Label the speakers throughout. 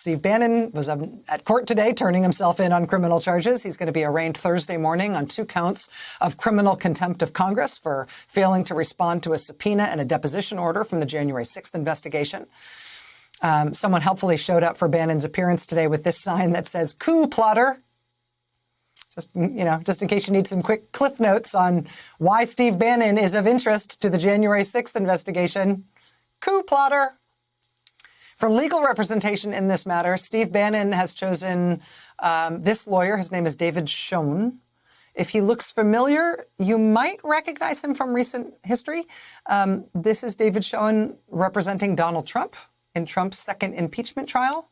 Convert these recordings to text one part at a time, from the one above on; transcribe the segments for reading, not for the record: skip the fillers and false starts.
Speaker 1: Steve Bannon was at court today, turning himself in on criminal charges. He's going to be arraigned Thursday morning on 2 counts of criminal contempt of Congress for failing to respond to a subpoena and a deposition order from the January 6th investigation. Someone helpfully showed up for Bannon's appearance today with this sign that says, "Coup plotter." Just in case you need some quick cliff notes on why Steve Bannon is of interest to the January 6th investigation. Coup plotter. For legal representation in this matter, Steve Bannon has chosen this lawyer. His name is David Schoen. If he looks familiar, you might recognize him from recent history. This is David Schoen representing Donald Trump in Trump's second impeachment trial.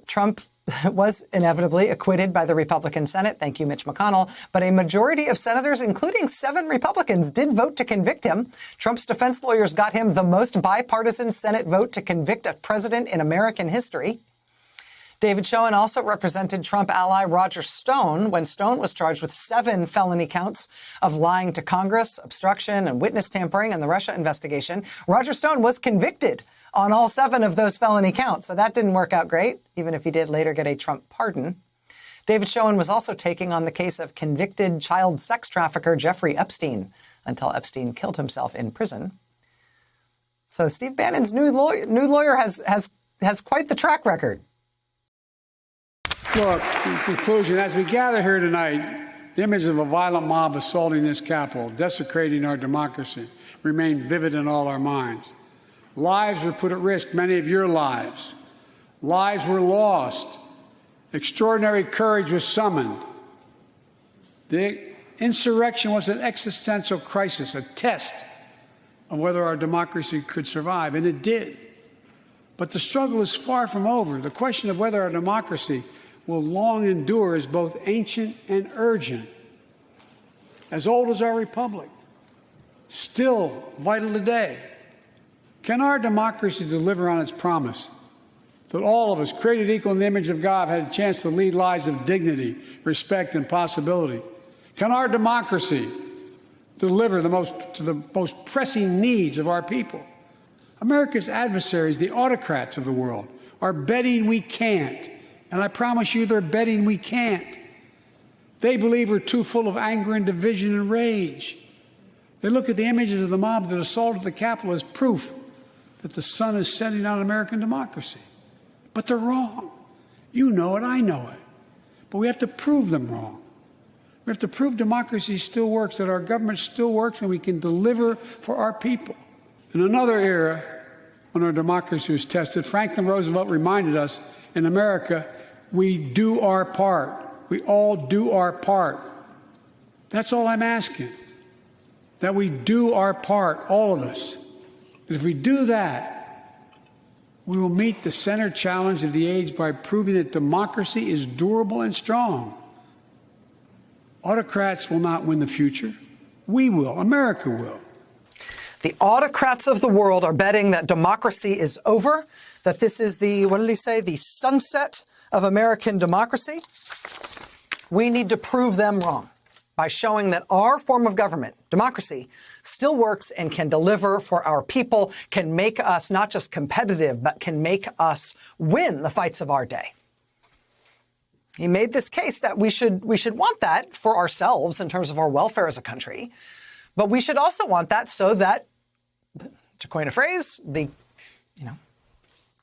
Speaker 1: Trump was inevitably acquitted by the Republican Senate. Thank you, Mitch McConnell. But a majority of senators, including 7 Republicans, did vote to convict him. Trump's defense lawyers got him the most bipartisan Senate vote to convict a president in American history. David Schoen also represented Trump ally Roger Stone when Stone was charged with 7 felony counts of lying to Congress, obstruction, and witness tampering in the Russia investigation. Roger Stone was convicted on all 7 of those felony counts, so that didn't work out great, even if he did later get a Trump pardon. David Schoen was also taking on the case of convicted child sex trafficker Jeffrey Epstein until Epstein killed himself in prison. So Steve Bannon's new lawyer has quite the track record.
Speaker 2: Look, in conclusion, as we gather here tonight, the image of a violent mob assaulting this Capitol, desecrating our democracy, remain vivid in all our minds. Lives were put at risk, many of your lives. Lives were lost. Extraordinary courage was summoned. The insurrection was an existential crisis, a test of whether our democracy could survive, and it did. But the struggle is far from over. The question of whether our democracy will long endure is both ancient and urgent. As old as our republic, still vital today. Can our democracy deliver on its promise that all of us, created equal in the image of God, had a chance to lead lives of dignity, respect, and possibility? Can our democracy deliver to the most pressing needs of our people? America's adversaries, the autocrats of the world, are betting we can't. And I promise you, they're betting we can't. They believe we're too full of anger and division and rage. They look at the images of the mob that assaulted the Capitol as proof that the sun is setting on American democracy. But they're wrong. You know it, I know it. But we have to prove them wrong. We have to prove democracy still works, that our government still works, and we can deliver for our people. In another era, when our democracy was tested, Franklin Roosevelt reminded us, in America, we do our part. We all do our part. That's all I'm asking, that we do our part, all of us. And if we do that, we will meet the center challenge of the age by proving that democracy is durable and strong. Autocrats will not win the future. We will. America will.
Speaker 1: The autocrats of the world are betting that democracy is over, that this is the, what did he say, the sunset of American democracy. We need to prove them wrong by showing that our form of government, democracy, still works and can deliver for our people, can make us not just competitive, but can make us win the fights of our day. He made this case that we should want that for ourselves in terms of our welfare as a country, but we should also want that so that, to coin a phrase, the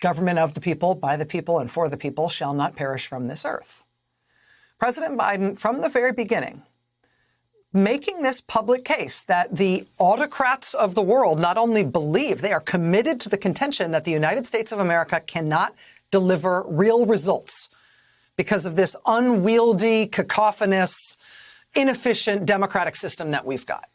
Speaker 1: government of the people, by the people, and for the people shall not perish from this earth. President Biden, from the very beginning, making this public case that the autocrats of the world not only believe, they are committed to the contention that the United States of America cannot deliver real results because of this unwieldy, cacophonous, inefficient democratic system that we've got.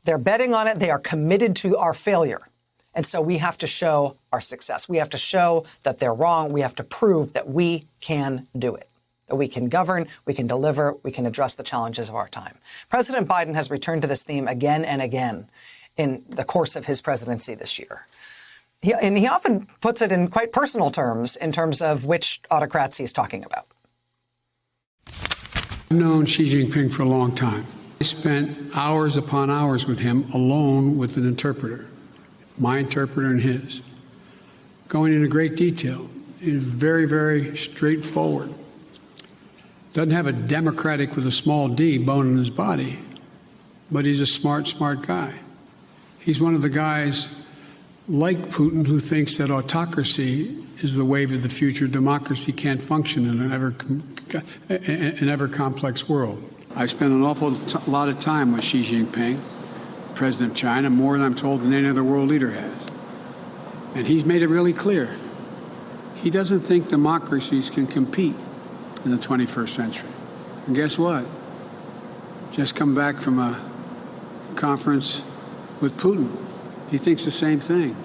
Speaker 1: They're betting on it. They are committed to our failure. And so we have to show our success. We have to show that they're wrong. We have to prove that we can do it, that we can govern, we can deliver, we can address the challenges of our time. President Biden has returned to this theme again and again in the course of his presidency this year. He often puts it in quite personal terms in terms of which autocrats he's talking about.
Speaker 2: I've known Xi Jinping for a long time. I spent hours upon hours with him alone with an interpreter, my interpreter and his, going into great detail is very, very straightforward. Doesn't have a Democratic with a small d bone in his body, but he's a smart guy. He's one of the guys like Putin who thinks that autocracy is the wave of the future. Democracy can't function in an ever complex world. I've spent an awful lot of time with Xi Jinping, president of China, more than I'm told than any other world leader has. And he's made it really clear. He doesn't think democracies can compete in the 21st century. And guess what? Just come back from a conference with Putin. He thinks the same thing.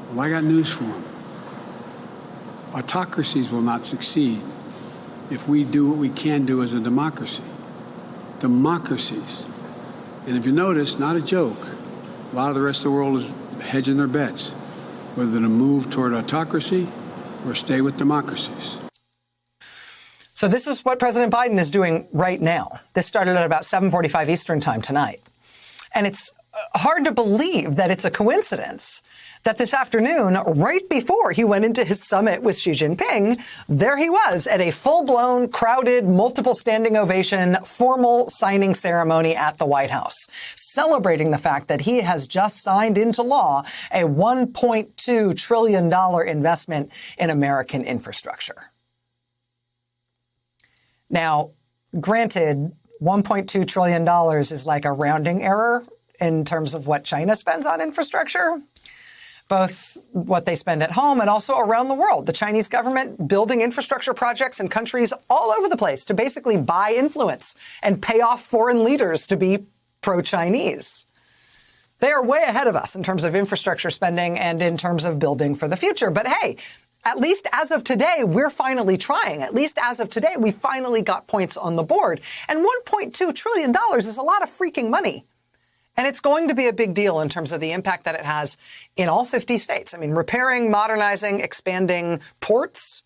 Speaker 2: Well, I got news for him. Autocracies will not succeed if we do what we can do as a democracy. Democracies. And if you notice, not a joke, a lot of the rest of the world is hedging their bets, whether to move toward autocracy or stay with democracies.
Speaker 1: So this is what President Biden is doing right now. This started at about 7:45 Eastern time tonight. And it's hard to believe that it's a coincidence that this afternoon, right before he went into his summit with Xi Jinping, there he was at a full-blown, crowded, multiple standing ovation, formal signing ceremony at the White House, celebrating the fact that he has just signed into law a $1.2 trillion investment in American infrastructure. Now, granted, $1.2 trillion is like a rounding error in terms of what China spends on infrastructure, both what they spend at home and also around the world. The Chinese government building infrastructure projects in countries all over the place to basically buy influence and pay off foreign leaders to be pro-Chinese. They are way ahead of us in terms of infrastructure spending and in terms of building for the future. But hey, at least as of today, we're finally trying. At least as of today, we finally got points on the board. And $1.2 trillion is a lot of freaking money. And it's going to be a big deal in terms of the impact that it has in all 50 states. I mean, repairing, modernizing, expanding ports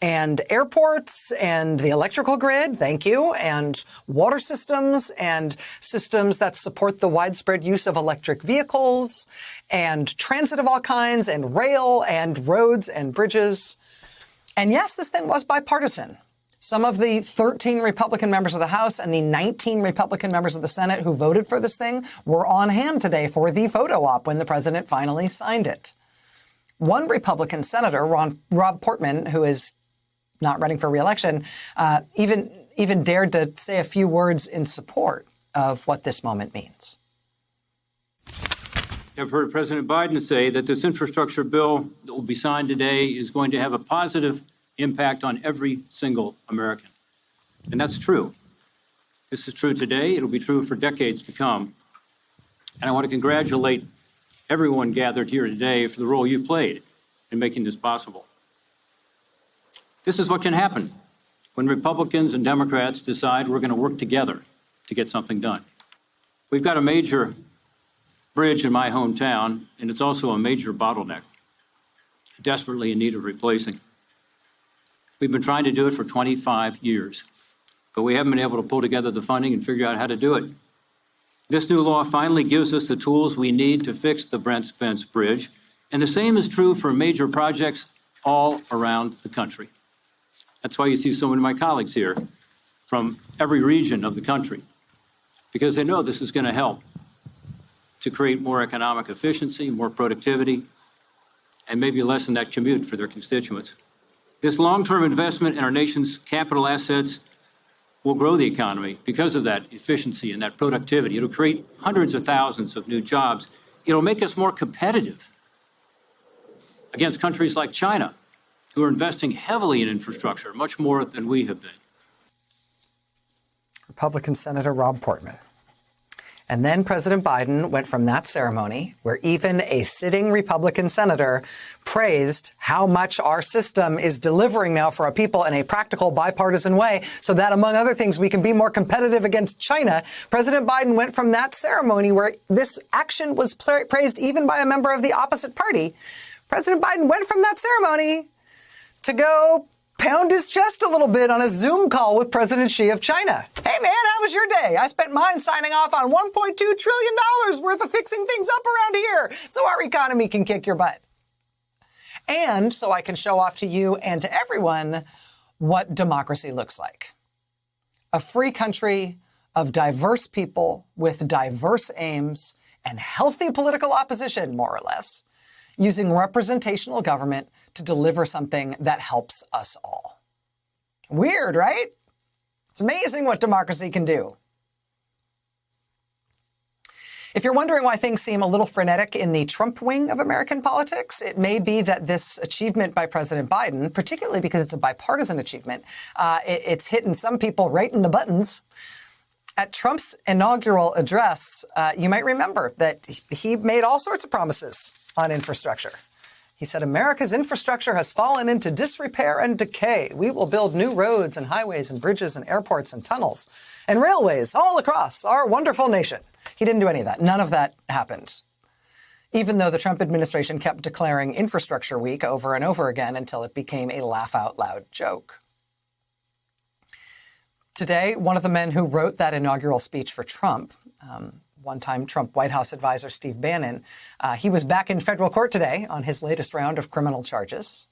Speaker 1: and airports and the electrical grid, thank you, and water systems and systems that support the widespread use of electric vehicles and transit of all kinds and rail and roads and bridges. And yes, this thing was bipartisan. Some of the 13 Republican members of the House and the 19 Republican members of the Senate who voted for this thing were on hand today for the photo op when the president finally signed it. One Republican senator, Rob Portman, who is not running for re-election, even dared to say a few words in support of what this moment means.
Speaker 3: I've heard President Biden say that this infrastructure bill that will be signed today is going to have a positive impact on every single American. And that's true. This is true today. It'll be true for decades to come. And I want to congratulate everyone gathered here today for the role you played in making this possible. This is what can happen when Republicans and Democrats decide we're going to work together to get something done. We've got a major bridge in my hometown, and it's also a major bottleneck, desperately in need of replacing. We've been trying to do it for 25 years, but we haven't been able to pull together the funding and figure out how to do it. This new law finally gives us the tools we need to fix the Brent Spence Bridge, and the same is true for major projects all around the country. That's why you see so many of my colleagues here from every region of the country, because they know this is going to help to create more economic efficiency, more productivity, and maybe lessen that commute for their constituents. This long-term investment in our nation's capital assets will grow the economy because of that efficiency and that productivity. It'll create hundreds of thousands of new jobs. It'll make us more competitive against countries like China, who are investing heavily in infrastructure, much more than we have been.
Speaker 1: Republican Senator Rob Portman. And then President Biden went from that ceremony, where even a sitting Republican senator praised how much our system is delivering now for our people in a practical, bipartisan way, so that, among other things, we can be more competitive against China. President Biden went from that ceremony, where this action was praised even by a member of the opposite party. President Biden went from that ceremony to go pound his chest a little bit on a Zoom call with President Xi of China. Hey, man, how was your day? I spent mine signing off on $1.2 trillion worth of fixing things up around here so our economy can kick your butt. and so I can show off to you and to everyone what democracy looks like. A free country of diverse people with diverse aims and healthy political opposition, more or less, using representational government to deliver something that helps us all. Weird, right? It's amazing what democracy can do. If you're wondering why things seem a little frenetic in the Trump wing of American politics, it may be that this achievement by President Biden, particularly because it's a bipartisan achievement, it's hitting some people right in the buttons. At Trump's inaugural address, you might remember that he made all sorts of promises on infrastructure. He said, America's infrastructure has fallen into disrepair and decay. We will build new roads and highways and bridges and airports and tunnels and railways all across our wonderful nation. He didn't do any of that. None of that happened, even though the Trump administration kept declaring Infrastructure Week over and over again until it became a laugh-out-loud joke. Today, one of the men who wrote that inaugural speech for Trump, one-time Trump White House advisor Steve Bannon, he was back in federal court today on his latest round of criminal charges.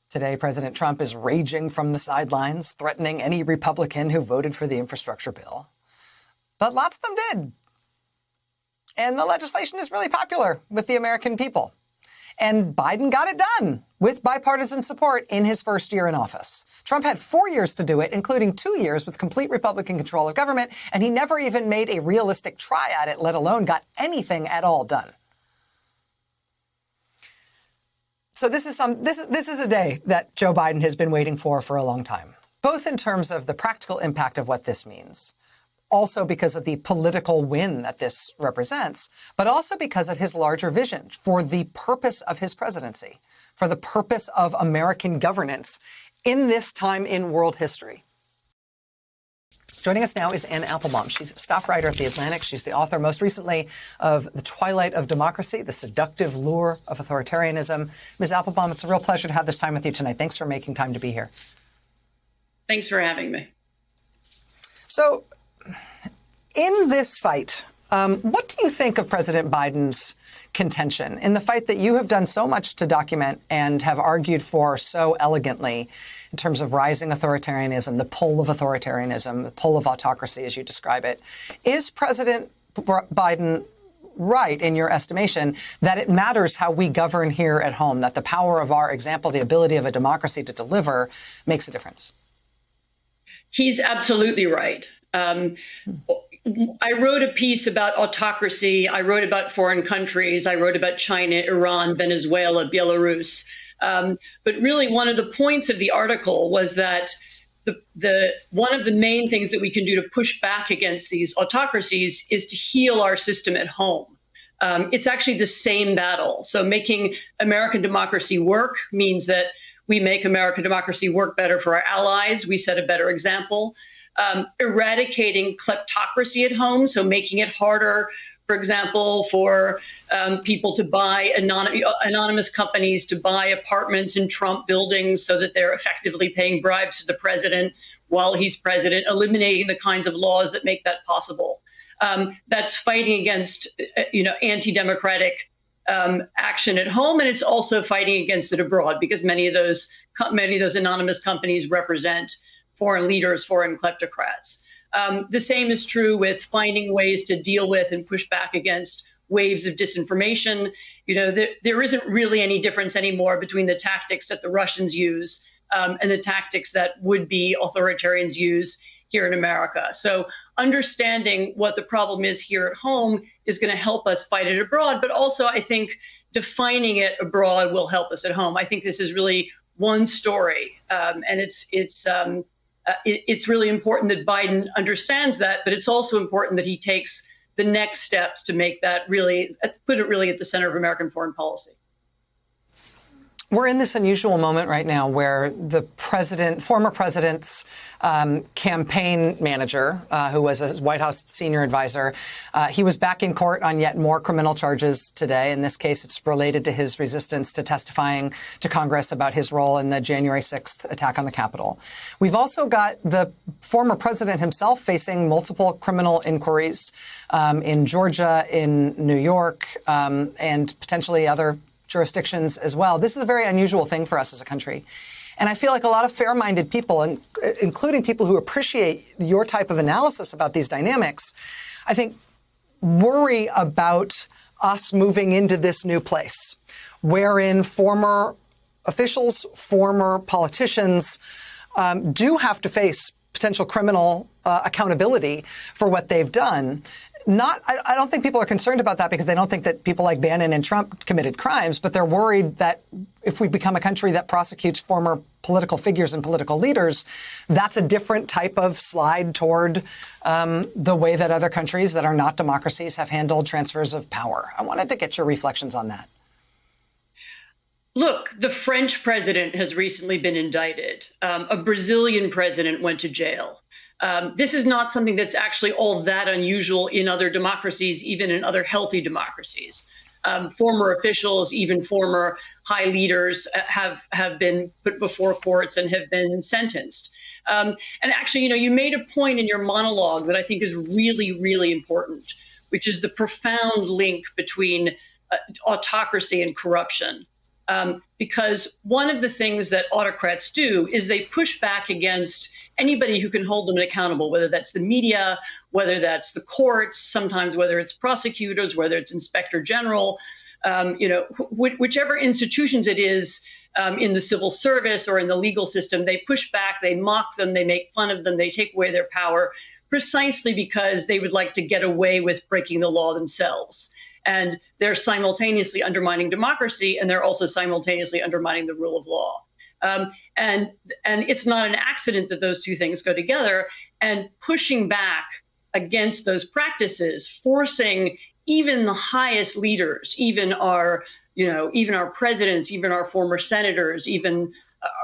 Speaker 1: Today, President Trump is raging from the sidelines, threatening any Republican who voted for the infrastructure bill. But lots of them did. And the legislation is really popular with the American people. And Biden got it done with bipartisan support in his first year in office. Trump had 4 years to do it, including 2 years with complete Republican control of government, and he never even made a realistic try at it, let alone got anything at all done. So this is a day that Joe Biden has been waiting for a long time, both in terms of the practical impact of what this means, also because of the political win that this represents, but also because of his larger vision for the purpose of his presidency, for the purpose of American governance in this time in world history. Joining us now is Anne Applebaum. She's a staff writer at The Atlantic. She's the author, most recently, of The Twilight of Democracy, The Seductive Lure of Authoritarianism. Ms. Applebaum, it's a real pleasure to have this time with you tonight. Thanks for making time to be here.
Speaker 4: Thanks for having me.
Speaker 1: So, in this fight, what do you think of President Biden's contention in the fight that you have done so much to document and have argued for so elegantly in terms of rising authoritarianism, the pull of authoritarianism, the pull of autocracy, as you describe it? Is President Biden right, in your estimation, that it matters how we govern here at home, that the power of our example, the ability of a democracy to deliver, makes a difference?
Speaker 4: He's absolutely right. I wrote a piece about autocracy. I wrote about foreign countries. I wrote about China, Iran, Venezuela, Belarus. But really, one of the points of the article was that one of the main things that we can do to push back against these autocracies is to heal our system at home. It's actually the same battle. So making American democracy work means that we make American democracy work better for our allies. We set a better example. Eradicating kleptocracy at home, so making it harder, for example, for people to buy anonymous companies to buy apartments in Trump buildings so that they're effectively paying bribes to the president while he's president, eliminating the kinds of laws that make that possible. That's fighting against, anti-democratic action at home, and it's also fighting against it abroad because many of those anonymous companies represent foreign leaders, foreign kleptocrats. The same is true with finding ways to deal with and push back against waves of disinformation. There isn't really any difference anymore between the tactics that the Russians use and the tactics that would-be authoritarians use here in America. So understanding what the problem is here at home is going to help us fight it abroad, but also I think defining it abroad will help us at home. I think this is really one story, and it's really important that Biden understands that, but it's also important that he takes the next steps to make that put it really at the center of American foreign policy.
Speaker 1: We're in this unusual moment right now where the former president's campaign manager, who was a White House senior advisor, he was back in court on yet more criminal charges today. In this case, it's related to his resistance to testifying to Congress about his role in the January 6th attack on the Capitol. We've also got the former president himself facing multiple criminal inquiries in Georgia, in New York, and potentially other jurisdictions as well. This is a very unusual thing for us as a country. And I feel like a lot of fair-minded people, including people who appreciate your type of analysis about these dynamics, I think worry about us moving into this new place, wherein former officials, former politicians do have to face potential criminal accountability for what they've done. I don't think people are concerned about that because they don't think that people like Bannon and Trump committed crimes, but they're worried that if we become a country that prosecutes former political figures and political leaders, that's a different type of slide toward the way that other countries that are not democracies have handled transfers of power. I wanted to get your reflections on that.
Speaker 4: Look, the French president has recently been indicted. A Brazilian president went to jail. This is not something that's actually all that unusual in other democracies, even in other healthy democracies. Former officials, even former high leaders have been put before courts and have been sentenced. And actually, you made a point in your monologue that I think is really, really important, which is the profound link between autocracy and corruption. Because one of the things that autocrats do is they push back against anybody who can hold them accountable, whether that's the media, whether that's the courts, sometimes whether it's prosecutors, whether it's inspector general, whichever institutions it is in the civil service or in the legal system, they push back, they mock them, they make fun of them, they take away their power precisely because they would like to get away with breaking the law themselves. And they're simultaneously undermining democracy, and they're also simultaneously undermining the rule of law. And it's not an accident that those two things go together. And pushing back against those practices, forcing even the highest leaders, even our presidents, even our former senators, even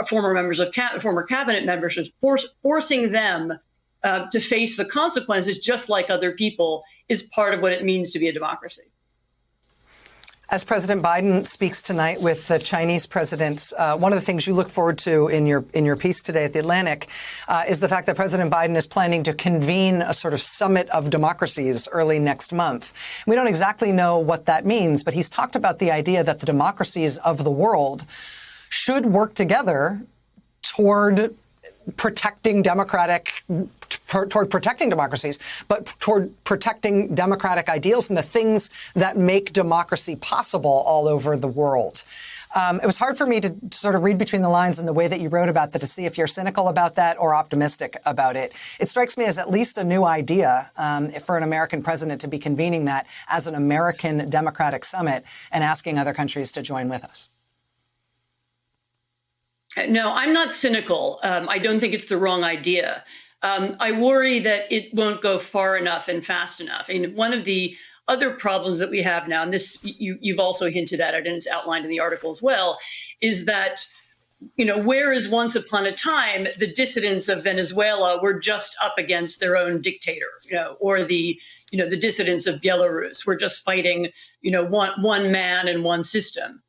Speaker 4: former members of former cabinet members, forcing them to face the consequences just like other people is part of what it means to be a democracy.
Speaker 1: As President Biden speaks tonight with the Chinese president, one of the things you look forward to in your piece today at The Atlantic is the fact that President Biden is planning to convene a sort of summit of democracies early next month. We don't exactly know what that means, but he's talked about the idea that the democracies of the world should work together toward protecting democracies, but toward protecting democratic ideals and the things that make democracy possible all over the world. It was hard for me to sort of read between the lines in the way that you wrote about that to see if you're cynical about that or optimistic about it. It strikes me as at least a new idea for an American president to be convening that as an American democratic summit and asking other countries to join with us.
Speaker 4: No, I'm not cynical. I don't think it's the wrong idea. I worry that it won't go far enough and fast enough. And one of the other problems that we have now, and this you've also hinted at it and it's outlined in the article as well, is that, whereas once upon a time, the dissidents of Venezuela were just up against their own dictator, or the dissidents of Belarus were just fighting, one man and one system.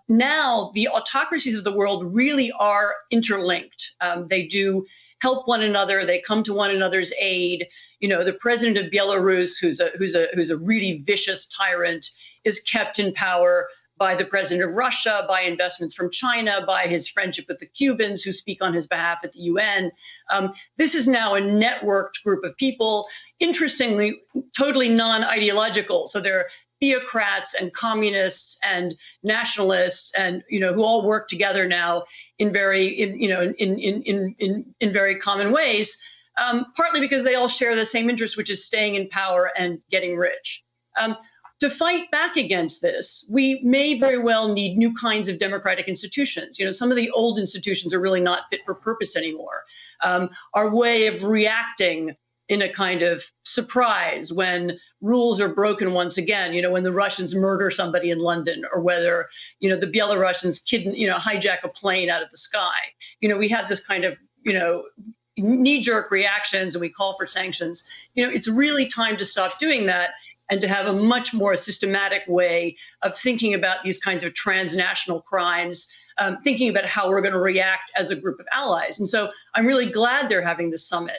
Speaker 4: Now, the autocracies of the world really are interlinked. They do help one another. They come to one another's aid. The president of Belarus, who's a really vicious tyrant, is kept in power by the president of Russia, by investments from China, by his friendship with the Cubans who speak on his behalf at the UN. This is now a networked group of people, interestingly, totally non-ideological. So they're theocrats and communists and nationalists, and who all work together now in very common ways, partly because they all share the same interest, which is staying in power and getting rich. To fight back against this, we may very well need new kinds of democratic institutions. Some of the old institutions are really not fit for purpose anymore. Our way of reacting in a kind of surprise when rules are broken once again, when the Russians murder somebody in London, or whether, the Belarusians hijack a plane out of the sky. We have this kind of, knee-jerk reactions and we call for sanctions. It's really time to stop doing that and to have a much more systematic way of thinking about these kinds of transnational crimes, thinking about how we're going to react as a group of allies. And so I'm really glad they're having this summit.